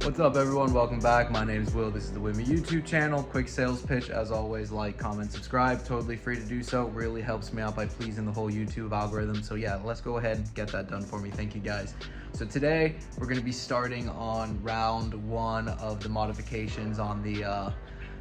What's up everyone, welcome back. My name is Will, this is the Wimmy YouTube channel. Quick sales pitch, as always, like, comment, subscribe, totally free to do so. Really helps me out by pleasing the whole YouTube algorithm. So yeah, let's go ahead and get that done for me. Thank you guys. So today we're going to be starting on round one of the modifications on the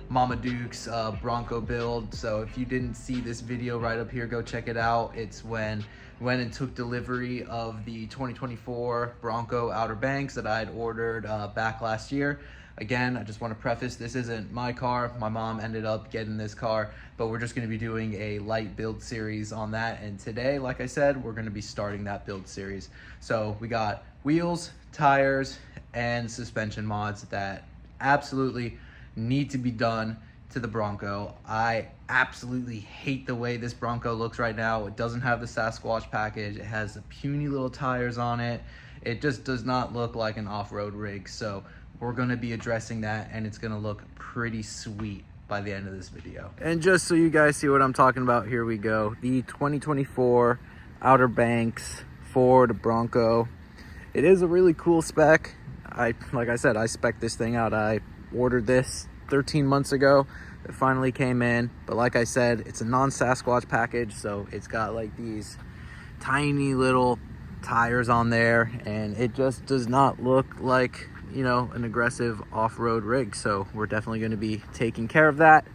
Mama Duke's Bronco build. So if you didn't see this video right up here, go check it out. It's when went and took delivery of the 2024 Bronco Outer Banks that I had ordered back last year. Again, I just want to preface, this isn't my car. My mom ended up getting this car, but we're just going to be doing a light build series on that. And today, like I said, we're going to be starting that build series. So we got wheels, tires, and suspension mods that absolutely need to be done to the Bronco. I absolutely hate the way this Bronco looks right now. It doesn't have the Sasquatch package. It has the puny little tires on it. It just does not look like an off-road rig. So we're going to be addressing that, and it's going to look pretty sweet by the end of this video. And just so you guys see what I'm talking about, here we go. The 2024 Outer Banks Ford Bronco. It is a really cool spec. Like I said, I spec'd this thing out. I ordered this 13 months ago. It finally came in, but like I said, it's a non-Sasquatch package, so it's got like these tiny little tires on there, and it just does not look like, you know, an aggressive off-road rig. So we're definitely going to be taking care of that.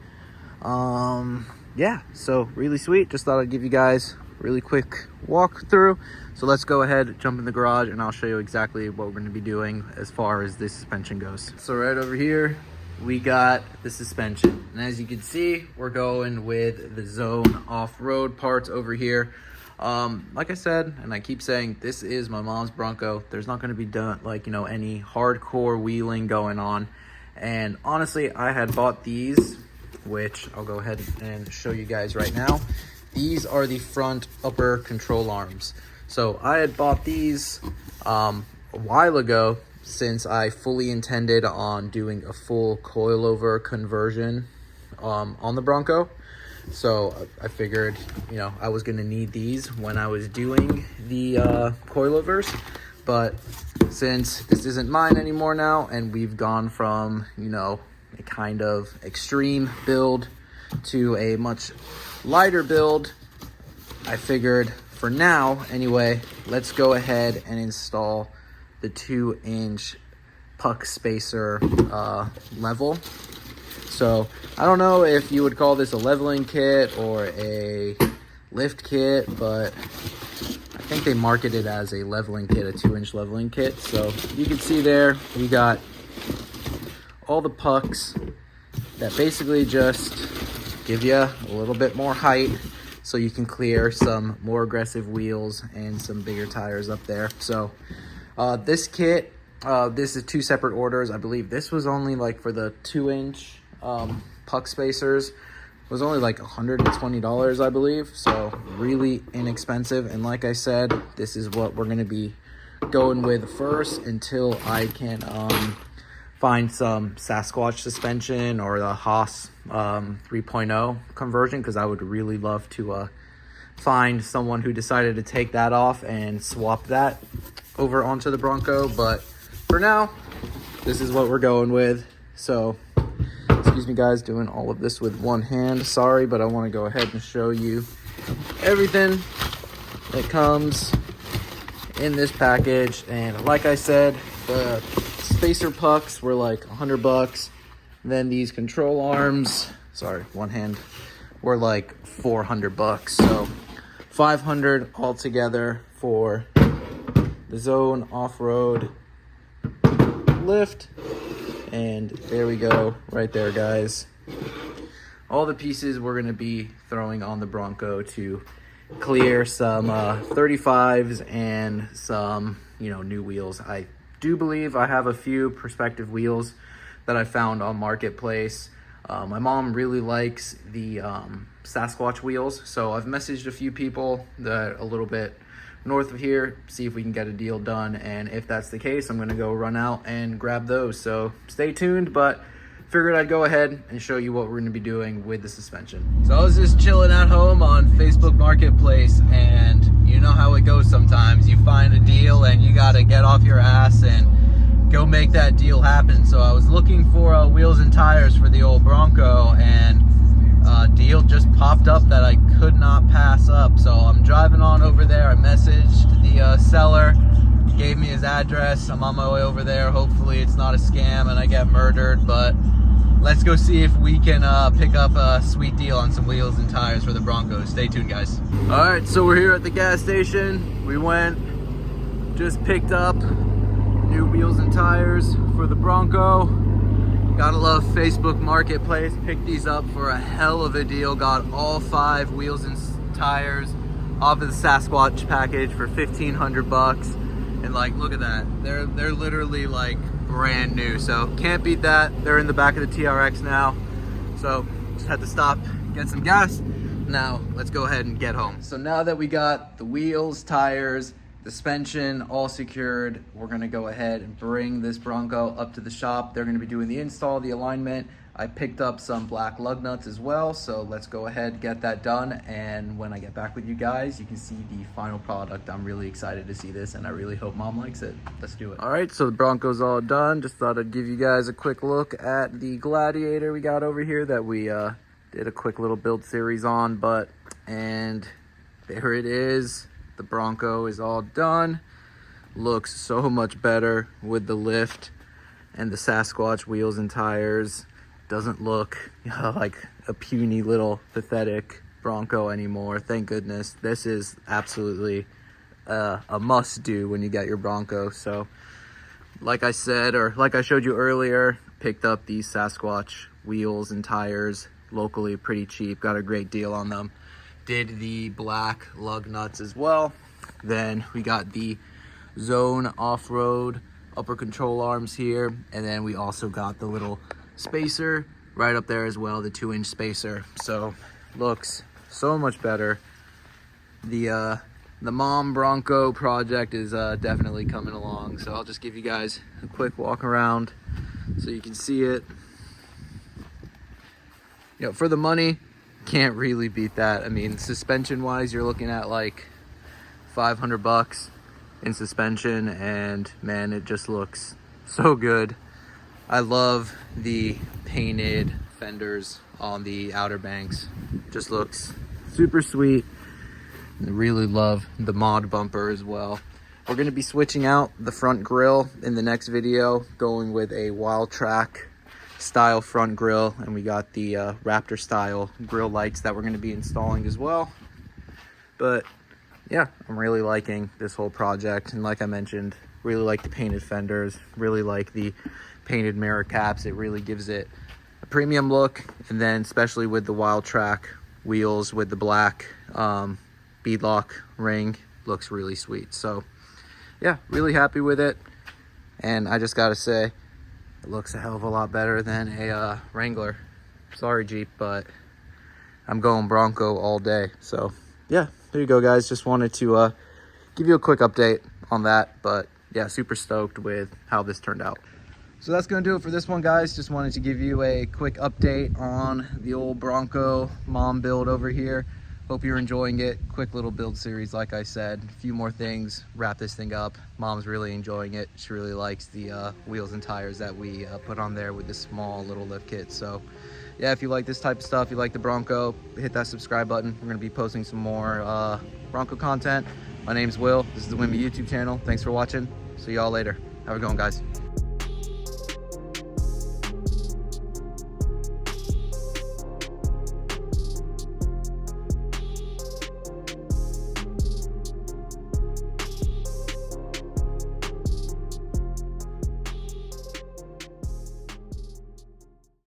Yeah, so really sweet. Just thought I'd give you guys a really quick walkthrough. So let's go ahead, jump in the garage, and I'll show you exactly what we're going to be doing as far as this suspension goes. So right over here we got the suspension, and as you can see, we're going with the Zone Offroad parts over here. Like I said, and I keep saying, this is my mom's Bronco. There's not going to be done, like, you know, any hardcore wheeling going on. And honestly, I had bought these, which I'll go ahead and show you guys right now. These are the front upper control arms. So I had bought these a while ago, since I fully intended on doing a full coilover conversion on the Bronco. So I figured, you know, I was going to need these when I was doing the coilovers. But since this isn't mine anymore now, and we've gone from, you know, a kind of extreme build to a much lighter build, I figured for now anyway, let's go ahead and install the 2-inch puck spacer level. So I don't know if you would call this a leveling kit or a lift kit, but I think they market it as a leveling kit, a 2-inch leveling kit. So you can see there, we got all the pucks that basically just give you a little bit more height so you can clear some more aggressive wheels and some bigger tires up there. So this kit, this is 2 separate orders. I believe this was only like for the 2-inch puck spacers. It was only like $120, I believe. So really inexpensive. And like I said, this is what we're going to be going with first until I can find some Sasquatch suspension or the Haas 3.0 conversion, because I would really love to find someone who decided to take that off and swap that over onto the Bronco. But for now, this is what we're going with. So excuse me guys, doing all of this with one hand, sorry, but I want to go ahead and show you everything that comes in this package. And like I said, the spacer pucks were like $100. Then these control arms, sorry, one hand, were like $400. So $500 altogether for the Zone Offroad lift. And there we go, right there, guys. All the pieces we're going to be throwing on the Bronco to clear some 35s and some, you know, new wheels. I do believe I have a few prospective wheels that I found on Marketplace. My mom really likes the Sasquatch wheels, so I've messaged a few people that are a little bit north of here, see if we can get a deal done, and if that's the case, I'm gonna go run out and grab those. So stay tuned, but figured I'd go ahead and show you what we're gonna be doing with the suspension. So I was just chilling at home on Facebook Marketplace, and you know how it goes sometimes. You find a deal and you gotta get off your ass and go make that deal happen. So I was looking for wheels and tires for the old Bronco, and a deal just popped up that I could not pass up. So I'm driving on over there. I messaged the seller, he gave me his address. I'm on my way over there. Hopefully it's not a scam and I get murdered, but let's go see if we can pick up a sweet deal on some wheels and tires for the Bronco. Stay tuned, guys. All right, so we're here at the gas station. We just picked up new wheels and tires for the Bronco. Gotta love Facebook Marketplace. Picked these up for a hell of a deal. Got all 5 wheels and tires off of the Sasquatch package for 1,500 bucks. And like, look at that. They're literally like brand new. So can't beat that. They're in the back of the TRX now. So just had to stop, get some gas. Now let's go ahead and get home. So now that we got the wheels, tires, the suspension all secured, we're gonna go ahead and bring this Bronco up to the shop. They're gonna be doing the install, the alignment. I picked up some black lug nuts as well, so let's go ahead and get that done. And when I get back with you guys, you can see the final product. I'm really excited to see this, and I really hope Mom likes it. Let's do it. All right, so the Bronco's all done. Just thought I'd give you guys a quick look at the Gladiator we got over here that we did a quick little build series on, and there it is. The Bronco is all done. Looks so much better with the lift and the Sasquatch wheels and tires. Doesn't look like a puny little pathetic Bronco anymore. Thank goodness. This is absolutely a must do when you get your Bronco. So like I said, or like I showed you earlier, picked up these Sasquatch wheels and tires locally, pretty cheap. Got a great deal on them. Did the black lug nuts as well. Then we got the Zone Offroad upper control arms here, and then we also got the little spacer right up there as well, the 2-inch spacer. So looks so much better. The mom Bronco project is definitely coming along. So I'll just give you guys a quick walk around so you can see it. You know, for the money, can't really beat that. I mean, suspension wise, you're looking at like 500 bucks in suspension, and man, it just looks so good. I love the painted fenders on the Outer Banks. Just looks super sweet. I really love the mod bumper as well. We're going to be switching out the front grille in the next video, going with a Wild Track style front grille, and we got the Raptor style grille lights that we're going to be installing as well. But yeah, I'm really liking this whole project, and like I mentioned, really like the painted fenders, really like the painted mirror caps. It really gives it a premium look, and then especially with the Wild Track wheels with the black beadlock ring, looks really sweet. So yeah, really happy with it, and I just gotta say, it looks a hell of a lot better than a Wrangler. Sorry, Jeep, but I'm going Bronco all day. So yeah, there you go, guys. Just wanted to give you a quick update on that. But yeah, super stoked with how this turned out. So that's going to do it for this one, guys. Just wanted to give you a quick update on the old Bronco mom build over here. Hope you're enjoying it. Quick little build series, like I said. A few more things, wrap this thing up. Mom's really enjoying it. She really likes the wheels and tires that we put on there with this small little lift kit. So yeah, if you like this type of stuff, you like the Bronco, hit that subscribe button. We're going to be posting some more Bronco content. My name's Will. This is the Wimby YouTube channel. Thanks for watching. See y'all later. Have a good one, guys.